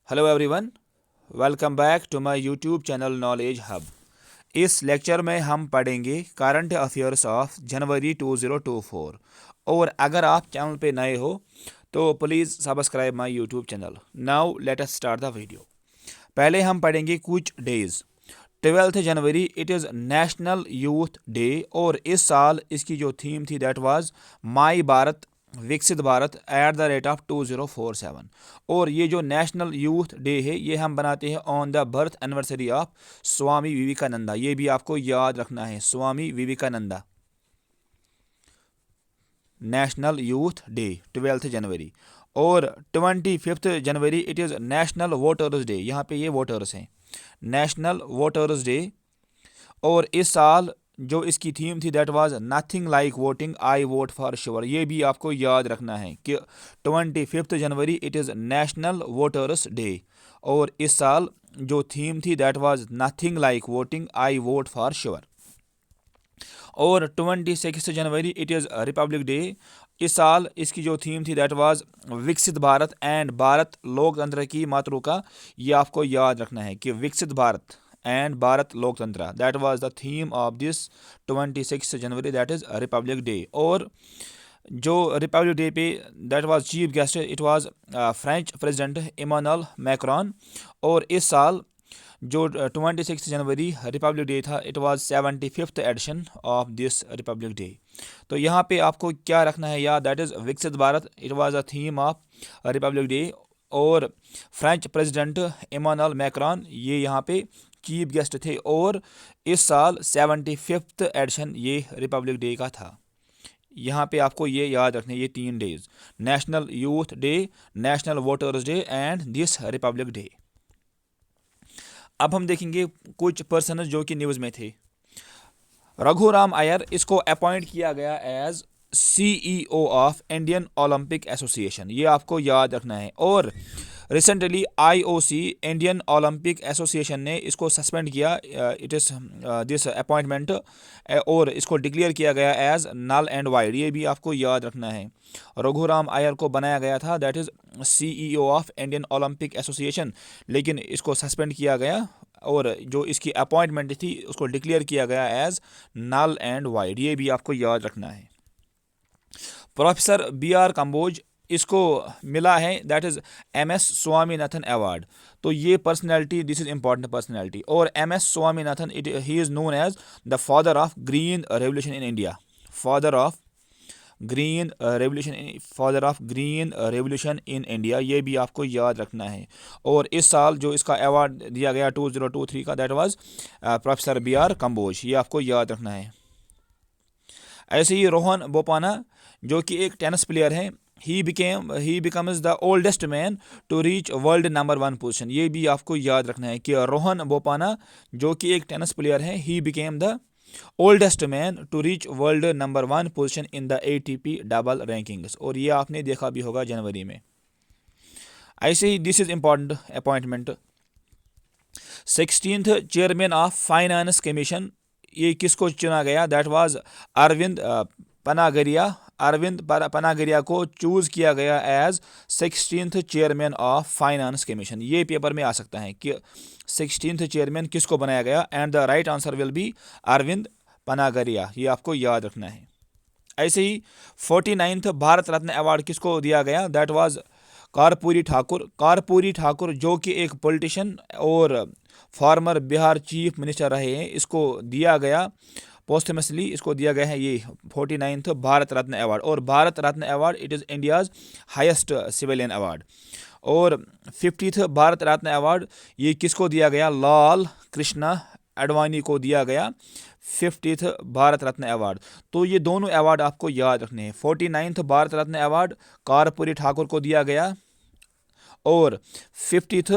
Hello everyone, welcome back to my YouTube channel knowledge hub. इस lecture में हम पढ़ेंगे करंट अफेयर्स ऑफ जनवरी 2024। और अगर आप चैनल पे नए हो तो please subscribe my YouTube channel. Now let us start the video. पहले हम पढ़ेंगे कुछ days. 12 January it is national youth day, और इस साल इसकी जो थीम थी दैट वाज माई भारत विकसित Bharat at the rate of 2047। और ये जो नेशनल यूथ डे है ये हम बनाते हैं on the birth anniversary of Swami Vivekananda. ये भी आपको याद रखना है, Swami Vivekananda. National youth day 12 January. और 25 January it is national voters day. यहाँ पे ये वोटर्स हैं, नेशनल वोटर्स डे। और इस साल जो इसकी थीम थी that was nothing like voting, I vote for sure. ये भी आपको याद रखना है कि 25 January it is national voters day. और इस साल जो थीम थी that was nothing like voting, I vote for sure. और 26 January it is republic day. इस साल इसकी जो थीम थी दैट वाज विकसित भारत एंड भारत लोकतंत्र की मातृका। ये आपको याद रखना है कि विकसित भारत एंड भारत लोकतंत्र, that was the theme of this 26 January, that is republic day. और जो रिपब्लिक डे पे that was chief guest, it was French president Emmanuel Macron. और इस साल जो 26 जनवरी रिपब्लिक डे था it was 75th edition of this republic day. तो यहाँ पे आपको क्या रखना है याद, दैट इज़ विकसित Bharat, it was a theme of Republic day. और फ्रेंच प्रेसिडेंट इमानुएल मैक्रोन ये यहाँ पे चीफ गेस्ट थे। और इस साल 75th एडिशन ये रिपब्लिक डे का था। यहाँ पे आपको ये याद रखना है, ये 3 days, national youth day, national voters day and this republic day. अब हम देखेंगे कुछ पर्सन जो कि न्यूज़ में थे। रघुराम अय्यर, इसको अपॉइंट किया गया as CEO of Indian Olympic Association. ये आपको याद रखना है। और recently IOC Indian Olympic Association ने इसको सस्पेंड किया, इट इज़ दिस अपॉइंटमेंट, और इसको डिक्लेयर किया गया एज नल एंड वाइड। ये भी आपको याद रखना है। रघुराम अय्यर को बनाया गया था that is CEO of Indian Olympic association, लेकिन इसको सस्पेंड किया गया और जो इसकी अपॉइंटमेंट थी उसको डिक्लेयर किया गया एज नल एंड वाइड। ये भी आपको याद रखना है। प्रोफेसर बी आर कंबोज, इसको मिला है that is MS Swaminathan award. तो ये personality, this is important personality. और MS Swaminathan he is known as the father of green revolution in India, father of green revolution, father of green revolution in India. ये भी आपको याद रखना है। और इस साल जो इसका अवार्ड दिया गया 2023 का that was professor B R Kamboj. ये आपको याद रखना है। ऐसे ही रोहन बोपाना जो कि एक टेनिस प्लेयर है, he becomes the oldest man to reach world number 1 position. ये भी आपको याद रखना है कि रोहन बोपाना जो कि एक टेनिस प्लेयर है, he became the oldest man to reach world number 1 position in the ATP double rankings. और ये आपने देखा भी होगा जनवरी में। ऐसे ही this is important appointment, 16th chairman of finance commission, ये किसको चुना गया, दैट वाज अरविंद पनागरिया। अरविंद पनागरिया को चूज़ किया गया as 16th chairman of finance commission. ये पेपर में आ सकता है कि 16th चेयरमैन किसको बनाया गया, and the right answer will be Arvind Panagariya. ये आपको याद रखना है। ऐसे ही 49th भारत रत्न अवार्ड किसको दिया गया, दैट वाज कर्पूरी ठाकुर। कर्पूरी ठाकुर जो कि एक पॉलिटिशियन और फॉर्मर बिहार चीफ मिनिस्टर रहे हैं, इसको दिया गया पोस्टमसली, इसको दिया गया है ये 49th भारत रत्न अवार्ड। और Bharat Ratna award it is India's highest civilian award. और 50th भारत रत्न अवार्ड ये किसको दिया गया, लाल कृष्णा अडवाणी को दिया गया 50th भारत रत्न अवार्ड। तो ये दोनों अवार्ड आपको याद रखने हैं। 49th भारत रत्न अवार्ड कर्पूरी ठाकुर को दिया गया, और 50th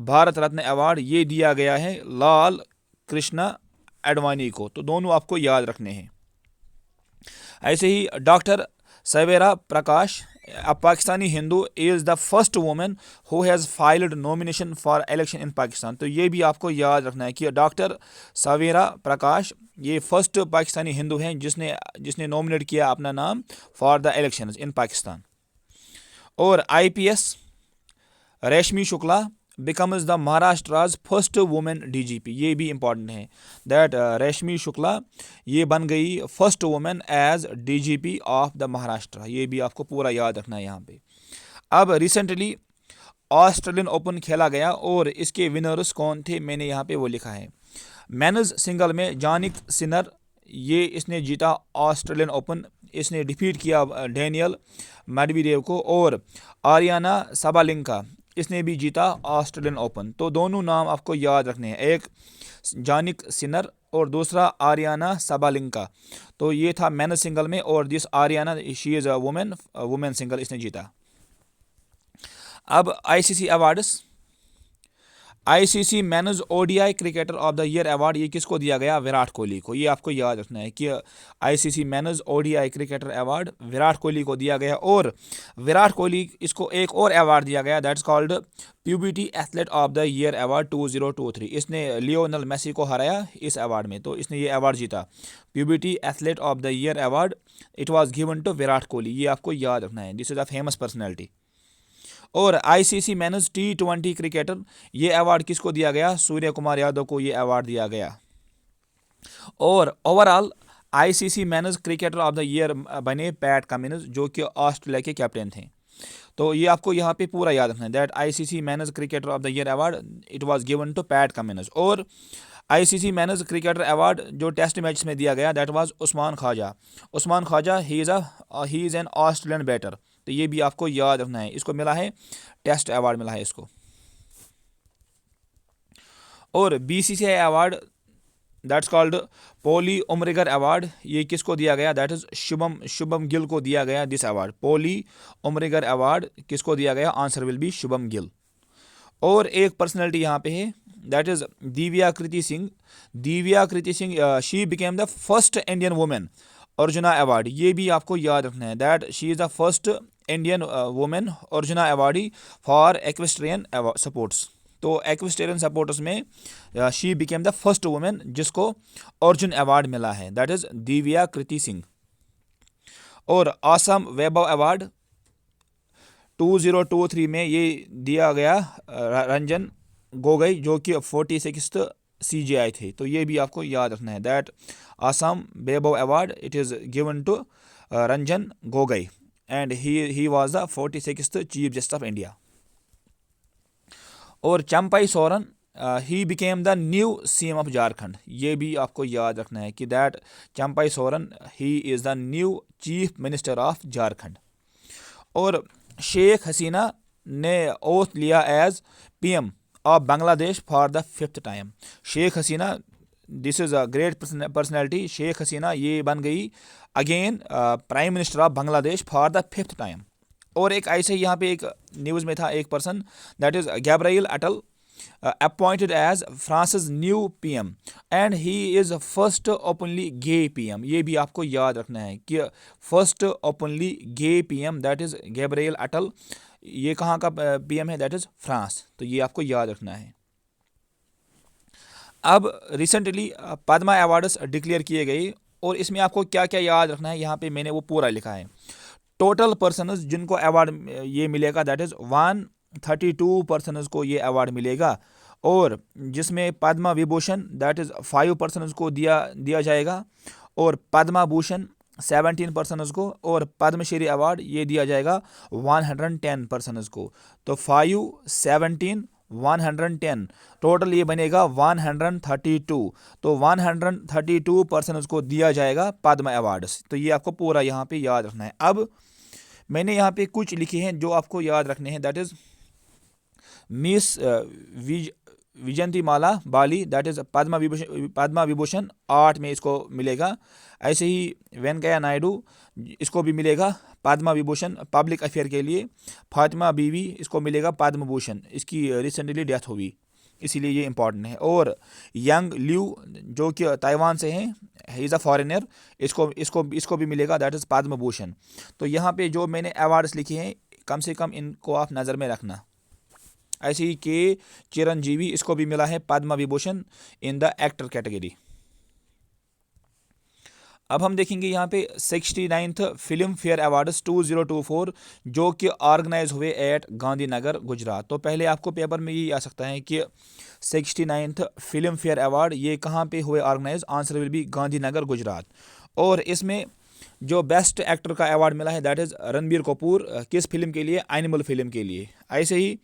भारत रत्न अवार्ड ये दिया गया है लाल कृष्णा अडवाणी को। तो दोनों आपको याद रखने हैं। ऐसे ही doctor Saveera Parkash, a Pakistani Hindu, is the first woman who has filed nomination for election in Pakistan। तो ये भी आपको याद रखना है कि डॉक्टर सवेरा प्रकाश ये फर्स्ट पाकिस्तानी हिंदू हैं जिसने नॉमिनेट किया अपना नाम for the elections in Pakistan. और IPS रेशमी Shukla, becomes the Maharashtra's first woman DGP. ये भी इम्पॉर्टेंट है दैट रेशमी शुक्ला ये बन गई first women as DGP of the Maharashtra. ये भी आपको पूरा याद रखना है यहाँ पे। अब रिसेंटली ऑस्ट्रेलियन ओपन खेला गया और इसके विनर्स कौन थे, मैंने यहाँ पे वो लिखा है। मेंस सिंगल में जानिक सिनर ये इसने जीता ऑस्ट्रेलियन ओपन, इसने डिफीट किया डेनियल मेडवेडेव को। और आरियाना साबालेंका इसने भी जीता ऑस्ट्रेलियन ओपन। तो दोनों नाम आपको याद रखने हैं, एक जानिक सिनर और दूसरा आरियाना साबालेंका। तो ये था मेन सिंगल में, और this Aryna she is a women, women single इसने जीता। अब ICC awards. ICC men's ODI cricketer of the year award ये किसको दिया गया, विराट कोहली को। ये आपको याद रखना है कि ICC men's ODI cricketer award Virat Kohli को दिया गया। और विराट कोहली इसको एक और अवार्ड दिया गया that's called PBT athlete of the year award 2023। इसने लियोनेल मेसी को हराया इस अवार्ड में, तो इसने ये अवार्ड जीता PBT athlete of the year award. It was given to Virat Kohli. ये आपको याद रखना है, this is a famous personality. और ICC मेंस T20 क्रिकेटर ये अवार्ड किसको दिया गया, सूर्य कुमार यादव को ये अवार्ड दिया गया। और overall ICC men's cricketer of the year बने पैट कमिंस जो कि ऑस्ट्रेलिया के कैप्टन थे। तो ये आपको यहाँ पे पूरा याद रखना है that ICC men's cricketer of the year award it was given to Pat Cummins. और ICC मेंस क्रिकेटर अवार्ड जो टेस्ट मैच में दिया गया that was Usman Khawaja. Usman Khawaja he is an Australian batter. तो ये भी आपको याद रखना है, इसको मिला है टेस्ट अवार्ड मिला है इसको। और BCCI award that's called Polly Umrigar award ये किसको दिया गया, दैट इज शुभम गिल को दिया गया this award. Polly Umrigar award किसको दिया गया, answer will be Shubham Gill. और एक पर्सनैलिटी यहाँ पे है that is Divyakriti Singh. Divyakriti Singh she became the first Indian women Arjuna award. ये भी आपको याद रखना है that she is the first Indian women Arjuna awardee for equestrian sports. तो एक्वेस्ट्रियन सपोर्टर्स में she became the first women जिसको अर्जुन अवार्ड मिला है, that is Divyakriti Singh. और आसम वैभव अवार्ड 2023 में ये दिया गया रंजन गोगोई जो कि 46th CGI थे। तो ये भी आपको याद रखना है that Assam Vaibhav award it is given to Ranjan Gogoi and he was the 46th chief justice of India. और Champai Soren he became the new CM of Jharkhand. ये भी आपको याद रखना है कि that Champai Soren he is the new chief minister of Jharkhand. और शेख हसीना ने ओथ लिया as PM of Bangladesh for the 5th time. Sheikh Hasina this is a great personality. Sheikh Hasina ये बन गई again prime minister of Bangladesh for the 5th time. और एक ऐसे यहाँ पे एक न्यूज़ में था एक person that is Gabriel Attal appointed as France's new PM and he is first openly gay PM। ये भी आपको याद रखना है कि first openly gay PM that is Gabriel Attal. ये कहाँ का PM है, दैट इज़ फ्रांस। तो ये आपको याद रखना है। अब रिसेंटली पद्मा अवार्ड्स डिक्लेयर किए गए और इसमें आपको क्या क्या याद रखना है यहाँ पे मैंने वो पूरा लिखा है। टोटल पर्सनस जिनको अवार्ड ये मिलेगा दैट इज़ 132 पर्सनस को ये अवार्ड मिलेगा। और जिसमें Padma Vibhushan that is 5 persons को दिया जाएगा। और पद्मा भूषण 17 पर्सनस को। और पद्मश्री अवार्ड ये दिया जाएगा 110 पर्सनस को। तो 5, 17, 110 टोटल ये बनेगा 132। तो 132 पर्सनस को दिया जाएगा पद्मा अवार्ड्स। तो ये आपको पूरा यहाँ पे याद रखना है। अब मैंने यहाँ पे कुछ लिखे हैं जो आपको याद रखने हैं that is Miss Vyjayanthimala Bali that is Padma Vibhushan 8 में इसको मिलेगा। ऐसे ही वेंकैया नायडू इसको भी मिलेगा पद्मा विभूषण पब्लिक अफेयर के लिए। फातिमा बीवी इसको मिलेगा पद्म भूषण, इसकी रिसेंटली डेथ हुई इसीलिए ये इंपॉर्टेंट है। और यंग ल्यू जो कि ताइवान से हैं ही इज़ अ फॉरेनर, इसको भी मिलेगा दैट इज़ पद्म भूषण। तो यहाँ पे जो मैंने अवार्ड्स लिखे हैं कम से कम इनको आप नज़र में रखना। ऐसे ही के चिरंजीवी इसको भी मिला है Padma Vibhushan in the actor category. अब हम देखेंगे यहाँ पे 69th फिल्म फेयर अवार्ड्स 2024 जो कि ऑर्गेनाइज हुए एट गांधीनगर गुजरात। तो पहले आपको पेपर में ये आ सकता है कि 69th फिल्म फेयर अवार्ड ये कहाँ पे हुए organise, answer will be Gandhinagar Gujarat. और इसमें जो बेस्ट एक्टर का अवार्ड मिला है दैट इज़ रणबीर कपूर, किस फिल्म के लिए, एनिमल फिल्म के लिए। ऐसे ही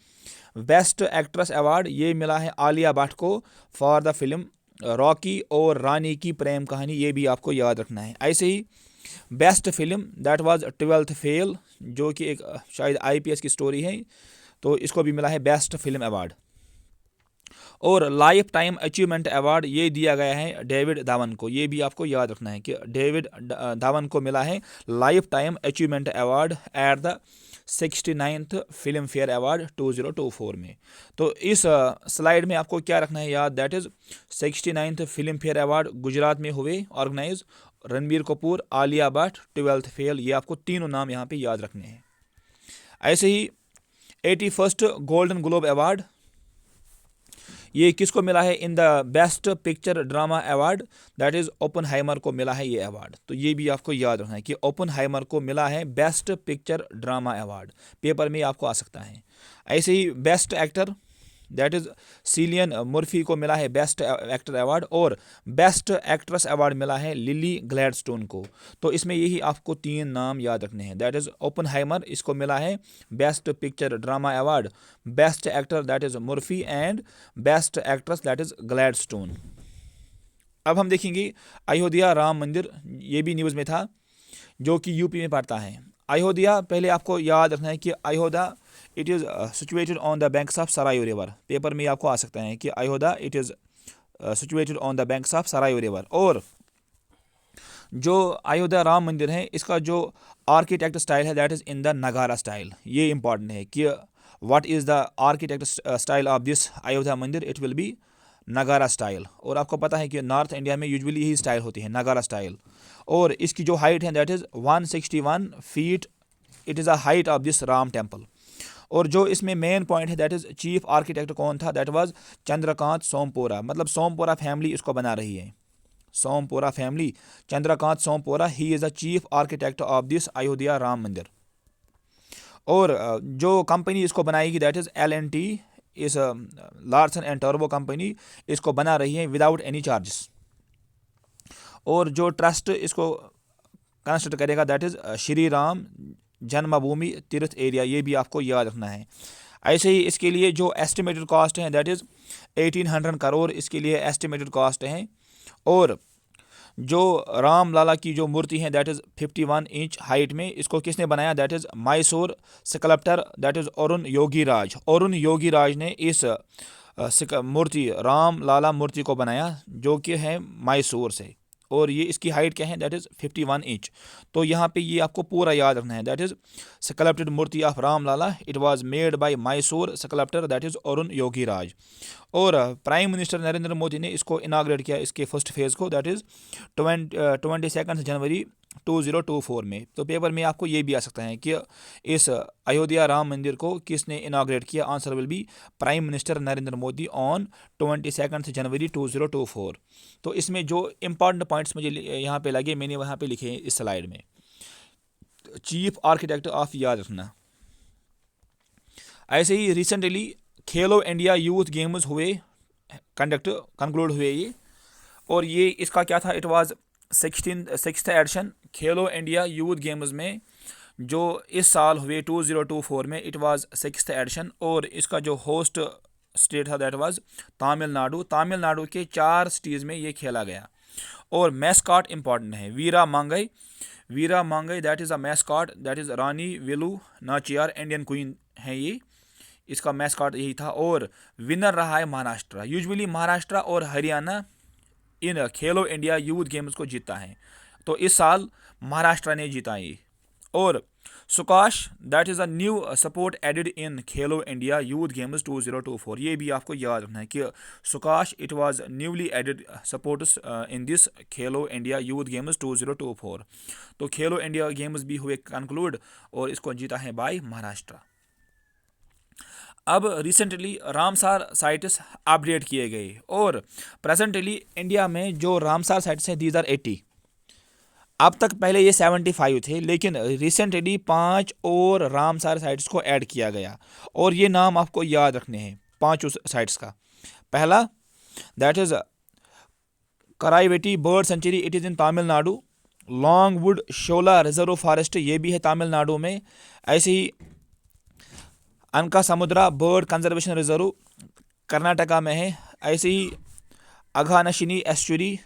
बेस्ट एक्ट्रेस अवार्ड ये मिला है आलिया भट्ट को फॉर द फिल्म रॉकी और रानी की प्रेम कहानी, ये भी आपको याद रखना है। ऐसे ही best film that was 12th fail जो कि एक शायद आईपीएस की स्टोरी है, तो इसको भी मिला है बेस्ट फिल्म अवार्ड। और लाइफ टाइम अचीवमेंट अवार्ड ये दिया गया है डेविड धवन को, ये भी आपको याद रखना है कि डेविड धवन को मिला है life time achievement award at the 69th Filmfare award 2024 में। तो इस स्लाइड में आपको क्या रखना है याद, that is 69th Filmfare award Gujarat में हुए organise, Ranbir Kapoor, Alia Bhatt, 12th fail, ये आपको तीनों नाम यहाँ पे याद रखने हैं। ऐसे ही 81st गोल्डन ग्लोब अवार्ड ये किसको मिला है in the best picture drama award, that is Oppenheimer को मिला है ये अवार्ड। तो ये भी आपको याद रखना है कि ओपनहाइमर को मिला है best picture drama award, paper में आपको आ सकता है। ऐसे ही best actor that is Cillian Murphy को मिला है बेस्ट एक्टर अवार्ड, और बेस्ट एक्ट्रेस अवार्ड मिला है लिली ग्लैडस्टोन को। तो इसमें यही आपको तीन नाम याद रखने हैं, दैट इज़ ओपनहाइमर इसको मिला है best picture drama award, best actor that is Murphy and best actress that is Gladstone. अब हम देखेंगे अयोध्या राम मंदिर, ये भी न्यूज़ में था जो कि यूपी में पड़ता है। अयोध्या पहले आपको याद रखना है कि Ayodhya it is situated on the banks of Sarayu river, paper में आपको आ सकता है कि Ayodhya it is situated on the banks of Sarayu river. और जो अयोध्या राम मंदिर है इसका जो आर्किटेक्ट स्टाइल है दैट इज़ इन द नगारा स्टाइल, ये इंपॉर्टेंट है कि what is the architect style of this Ayodhya मंदिर, इट विल बी नगारा स्टाइल। और आपको पता है कि नॉर्थ इंडिया में यूजुअली यही स्टाइल होती है, नगारा स्टाइल। और इसकी जो हाइट है that is 161 feet, it is a height of this Ram temple. और जो इसमें मेन पॉइंट है दैट इज़ चीफ आर्किटेक्ट कौन था, दैट वाज चंद्रकांत सोमपुरा, मतलब सोमपुरा फैमिली इसको बना रही है, Sompura family, Chandrakant Sompura, he is the chief architect of this Ayodhya Ram मंदिर। और जो कंपनी इसको बनाएगी दैट इज़ L&T, इस लार्सन एंड टर्बो कंपनी इसको बना रही है विदाउट एनी चार्जेस। और जो ट्रस्ट इसको कंस्ट्रक्ट करेगा that is Shri Ram Janmabhoomi Teerth area, ये भी आपको याद रखना है। ऐसे ही इसके लिए जो एस्टिमेटेड कॉस्ट है दैट इज़ 1800 करोड़ इसके लिए एस्टिमेटेड कॉस्ट है। और जो राम लाला की जो मूर्ति है दैट इज़ 51 इंच हाइट में, इसको किसने बनाया, that is Mysore sculptor that is Arun Yogiraj. Arun Yogiraj ने इस मूर्ति राम लाला मूर्ति को बनाया जो कि है मैसूर से, और ये इसकी हाइट क्या है दैट इज़ 51 इंच। तो यहाँ पे ये आपको पूरा याद रखना है, दैट इज़ स्कल्प्टेड मूर्ति of Ram Lalla, it was made by Mysore sculptor that is Arun Yogiraj. और प्राइम मिनिस्टर नरेंद्र मोदी ने इसको इनाग्रेट किया इसके फर्स्ट फेज़ को, दैट इज़ 22 जनवरी 2024 में। तो पेपर में आपको ये भी आ सकता है कि इस अयोध्या राम मंदिर को किसने इनाग्रेट किया, answer will B prime minister Narendra Modi on 22 जनवरी 2024। तो इसमें जो इंपॉर्टेंट पॉइंट्स मुझे यहाँ पे लगे मैंने वहाँ पे लिखे हैं इस स्लाइड में। चीफ आर्किटेक्ट ऑफ याद रखना। ऐसे ही रिसेंटली खेलो इंडिया यूथ गेम्स हुए कंक्लूड हुए ये, और ये इसका क्या था, it was 6th addition Khelo India youth games में जो इस साल हुए 2024 में, इट वाज 6th एडिशन। और इसका जो होस्ट स्टेट था दैट वाज तमिलनाडु। तमिलनाडु के 4 सिटीज़ में ये खेला गया। और मैस्कॉट इंपॉर्टेंट है, Veera Mangai, Veera Mangai that is a mascot, that is Rani Velu Nachiyar, Indian queen है ये, इसका मैस्कॉट यही था। और विनर रहा है महाराष्ट्र। यूजुअली महाराष्ट्र और हरियाणा इन खेलो इंडिया यूथ गेम्स को जीता है, तो इस साल महाराष्ट्र ने जीता ये। और squash that is a new sport added in Khelo India youth games 2024, ये भी आपको याद रखना है कि squash it was newly added sports in this Khelo India youth games 2024। तो खेलो इंडिया गेम्स भी हुए कंक्लूड और इसको जीता है बाय महाराष्ट्र। अब रिसेंटली रामसार साइट्स अपडेट किए गए, और प्रेजेंटली इंडिया में जो रामसार साइट्स हैं दीज आर 80। अब तक पहले ये 75 थे, लेकिन रिसेंटली 5 और रामसार साइट्स को ऐड किया गया, और ये नाम आपको याद रखने हैं पांचों साइट्स का। पहला that is Karaivetti bird sanctuary, it is in Tamil Nadu. Longwood shola reserve forest, ये भी है तमिलनाडु में। ऐसे ही अनका समुद्रा बर्ड कंजर्वेशन रिजर्व कर्नाटका में है। ऐसे ही Aghanashini estuary,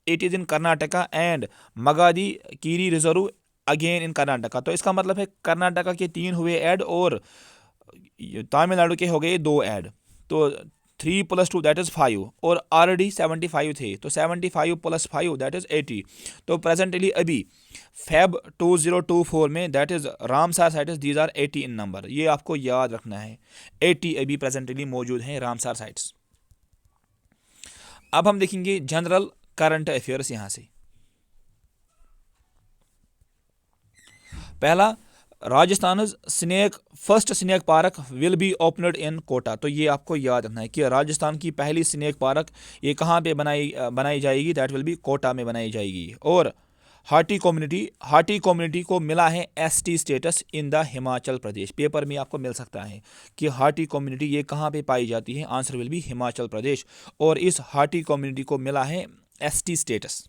it is in Karnataka. And Magadi Kere reserve again in Karnataka. तो इसका मतलब है कर्नाटका के 3 हुए ऐड और तमिलनाडु के हो गए 2 ऐड। तो 3 + 2 दैट इज़ 5, और ऑलरेडी 75 थे, तो 75 + 5 दैट इज़ 80। तो प्रेजेंटली अभी फेब 2024 में that is Ramsar sites, these are 80 in number. ये आपको याद रखना है, 80 अभी प्रेजेंटली मौजूद हैं रामसार साइट्स। अब हम देखेंगे जनरल करंट अफेयर्स यहाँ से। पहला, Rajasthan first snake park will be opened in Kota. तो ये आपको याद रखना है कि राजस्थान की पहली स्नेक पार्क ये कहाँ पे बनाई जाएगी, दैट विल बी कोटा में बनाई जाएगी। और हाटी कम्युनिटी को मिला है ST status in the Himachal Pradesh. Paper में आपको मिल सकता है कि हाटी कम्युनिटी ये कहाँ पे पाई जाती है, answer will B Himachal Pradesh. और इस हाटी कम्युनिटी को मिला है एसटी स्टेटस।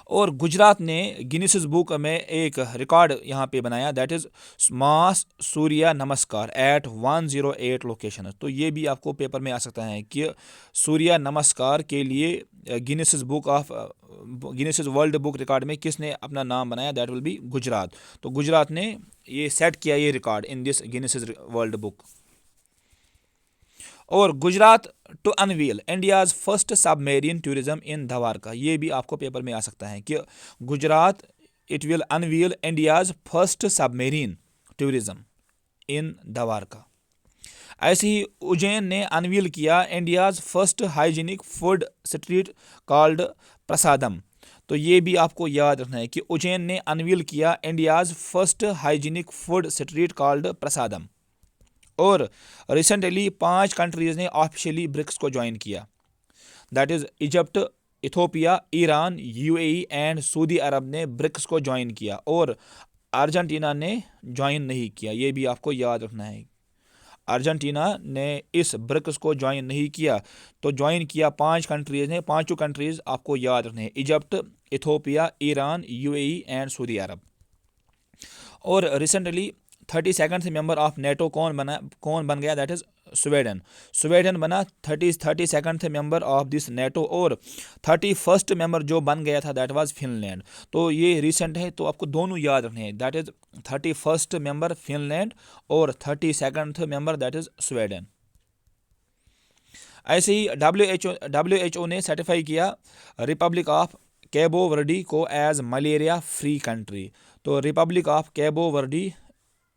और गुजरात ने गिनीज बुक में एक रिकॉर्ड यहाँ पे बनाया, दैट इज़ मास सूर्य नमस्कार एट 108 लोकेशन। तो ये भी आपको पेपर में आ सकता है कि सूर्य नमस्कार के लिए गिनीज वर्ल्ड बुक रिकॉर्ड में किसने अपना नाम बनाया, दैट विल बी गुजरात। तो गुजरात ने ये सेट किया ये record in this Guinness world book. और Gujarat to unveil India's first submarine tourism in Dwarka. ये भी आपको पेपर में आ सकता है कि Gujarat it will unveil India's first submarine tourism in Dwarka. ऐसे ही उज्जैन ने अनवील किया India's first hygienic food street called Prasadam. तो ये भी आपको याद रखना है कि उज्जैन ने अनवील किया India's first hygienic food street called Prasadam. और रिसेंटली 5 कंट्रीज ने ऑफिशियली ब्रिक्स को ज्वाइन किया, that is Egypt, Ethiopia, Iran, UAE and Saudi Arabia ने ब्रिक्स को ज्वाइन किया, और अर्जेंटीना ने ज्वाइन नहीं किया। ये भी आपको याद रखना है, अर्जेंटीना ने इस ब्रिक्स को ज्वाइन नहीं किया। तो ज्वाइन किया 5 कंट्रीज ने, पांचों कंट्रीज आपको याद रखने हैं, Egypt, Ethiopia, Iran, UAE and Saudi Arabia. और recently 32nd member of NATO कौन बन गया, दैट इज़ स्वीडन बना 32nd member of this NATO. और 31st मेंबर जो बन गया था दैट वाज फिनलैंड। तो ये रिसेंट है, तो आपको दोनों याद रखने हैं, that is 31st member Finland और 32nd member that is Sweden. ऐसे ही WHO ने सर्टिफाई किया रिपब्लिक ऑफ कैबो वर्डी को एज मलेरिया फ्री कंट्री। तो republic of Cabo Verde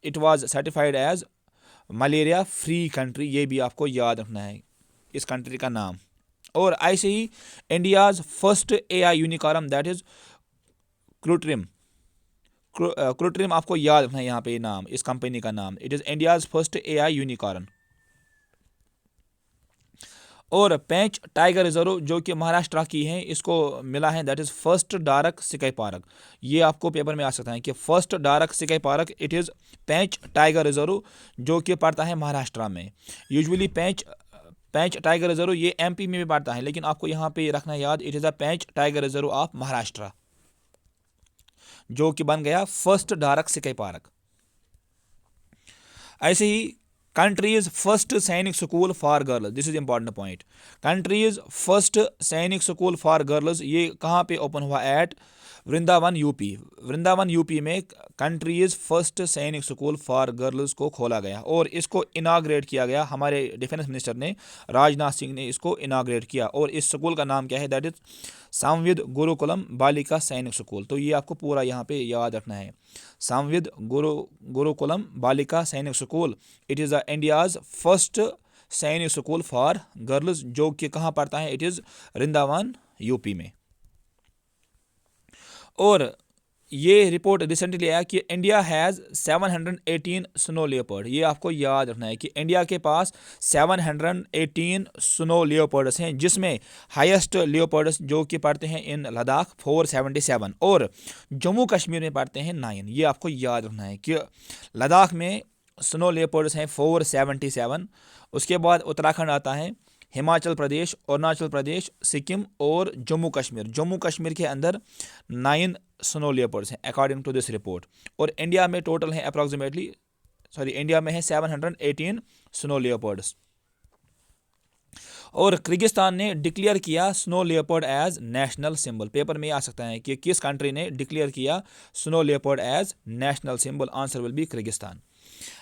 it was certified as malaria free country. ये भी आपको याद रखना है इस कंट्री का नाम। और ऐसे ही India's first AI unicorn that is Krutrim आपको याद रखना है यहाँ पे नाम, इस कंपनी का नाम, it is India's first AI unicorn. और पेंच टाइगर रिजर्व जो कि महाराष्ट्र की है, इसको मिला है that is first dark sky park. ये आपको पेपर में आ सकता है कि first dark sky park it is Pench tiger reserve जो कि पड़ता है महाराष्ट्र में। यूजुअली पेंच टाइगर रिजर्व ये MP में भी पड़ता है, लेकिन आपको यहाँ पे रखना याद, it is a Pench tiger reserve of Maharashtra जो कि बन गया फर्स्ट डार्क स्काई पार्क। ऐसे ही कंट्रीज फर्स्ट सैनिक school for girls, this is important point. Countries first सैनिक स्कूल फॉर गर्ल्स ये कहाँ पे ओपन हुआ, एट वृंदावन यूपी में कंट्रीज फर्स्ट सैनिक स्कूल फॉर गर्ल्स को खोला गया और इसको इनाग्रेट किया गया। हमारे डिफेंस मिनिस्टर ने राजनाथ सिंह ने इसको इनाग्रेट किया और इस स्कूल का नाम क्या है, दैट इज संविद गुरुकुलम बालिका सैनिक स्कूल। तो ये आपको पूरा यहाँ पे याद रखना है, संविद गुरुकुलम बालिका सैनिक school it is the India's first सैनिक स्कूल फॉर गर्ल्स जो कि कहाँ पड़ता है, इट इज़ वृंदावन यूपी में। और ये रिपोर्ट रिसेंटली आया कि इंडिया हैज़ 718 स्नो लेपर्ड। ये आपको याद रखना है कि इंडिया के पास 718 स्नो लेपर्ड्स हैं, जिसमें हाईएस्ट लेपर्ड्स जो कि पड़ते हैं इन लद्दाख 477 और जम्मू कश्मीर में पड़ते हैं 9। ये आपको याद रखना है कि लद्दाख में स्नो लेपर्ड्स हैं 477, उसके बाद उत्तराखंड आता है, हिमाचल प्रदेश, अरुणाचल प्रदेश, सिक्किम और जम्मू कश्मीर। जम्मू कश्मीर के अंदर 9 स्नो लेपर्ड्स हैं अकॉर्डिंग टू दिस रिपोर्ट। और इंडिया में टोटल है अप्रॉक्सीमेटली इंडिया में है 718 स्नो लेपर्ड्स। और किर्गिस्तान ने डिक्लेयर किया snow leopard as national symbol. Paper में आ सकता है कि किस कंट्री ने डिक्लेयर किया snow leopard as national symbol. Answer will be Kyrgyzstan.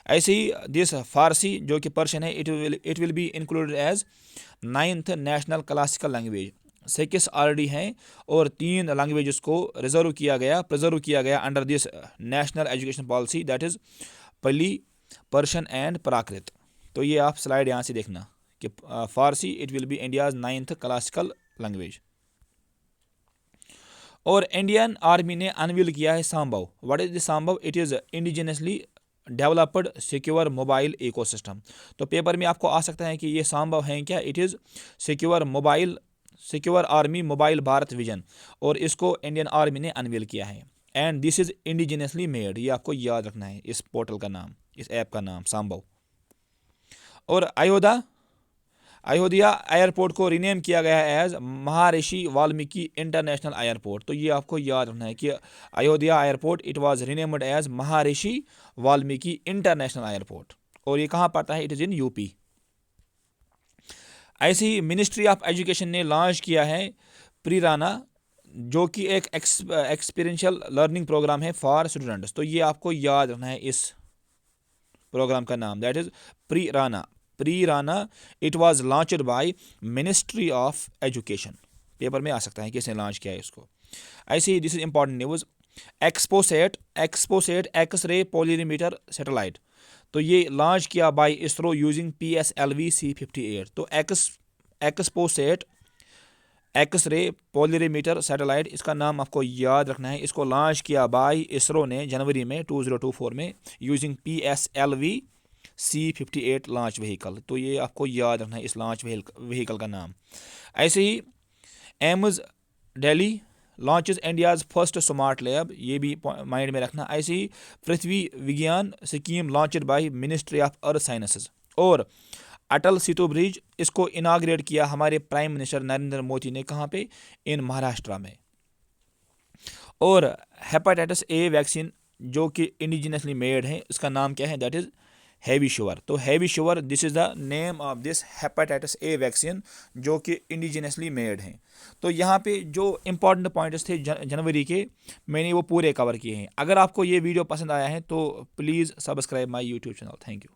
ऐसे ही दिस फारसी जो कि पर्शियन है, it will be included as 9th national classical language. 6 already हैं और 3 लैंग्वेजेस को प्रिजर्व किया गया under this national education policy, that is Pali, Persian and Prakrit. तो ये आप स्लाइड यहाँ से देखना कि Farsi it will be India's 9th classical language. और इंडियन आर्मी ने अनवील किया है Sambhav. What is the Sambhav? It is indigenously developed secure mobile ecosystem. तो पेपर में आपको आ सकता है कि ये सांभव हैं क्या? It is secure army mobile Bharat vision, और इसको इंडियन आर्मी ने अनवील किया है। And this is indigenously made. ये आपको याद रखना है इस पोर्टल का नाम, इस ऐप का नाम सांभव। और अयोध्या एयरपोर्ट को रीनेम किया गया है as Maharshi Valmiki international airport. तो ये आपको याद रखना है कि Ayodhya airport it was renamed as Maharshi Valmiki international airport. और ये कहाँ पड़ता है? It is in UP. ऐसे ही मिनिस्ट्री ऑफ एजुकेशन ने लॉन्च किया है प्रीराना, जो कि एक एक्सपीरियंशियल लर्निंग प्रोग्राम है फॉर स्टूडेंट्स। तो ये आपको याद रखना है इस प्रोग्राम का नाम, that is Prerana. It was launched by ministry of education. Paper में आ सकता है किसने लॉन्च किया है इसको। ऐसे ही this is important news, XPoSat X-ray polarimeter satellite. तो ये लॉन्च किया bye ISRO using PSLV C58। तो एक्सपोसेट एक्स-रे पोलरीमीटर सैटेलाइट, इसका नाम आपको याद रखना है। इसको लॉन्च किया बाय इसरो ने जनवरी में 2024 में using PSLV C58 launch vehicle. तो ये आपको याद रखना है इस लॉन्च व्हीकल का नाम। ऐसे ही AIIMS Delhi launches India's first smart lab, ये भी माइंड में रखना। ऐसे ही Prithvi Vigyan scheme launched by ministry of earth sciences. और अटल सेतु ब्रिज, इसको इनाग्रेट किया हमारे प्राइम मिनिस्टर नरेंद्र मोदी ने। कहाँ पे? इन महाराष्ट्र में। और हेपेटाइटिस ए वैक्सीन जो कि इंडिजिनसली मेड है, इसका नाम क्या है? That is Havisure. तो Havisure this is the name of this hepatitis A vaccine जो कि इंडिजिनसली मेड हैं। तो यहाँ पे जो इंपॉर्टेंट पॉइंट्स थे जनवरी के, मैंने वो पूरे कवर किए हैं। अगर आपको ये वीडियो पसंद आया है तो please subscribe my YouTube channel. Thank you.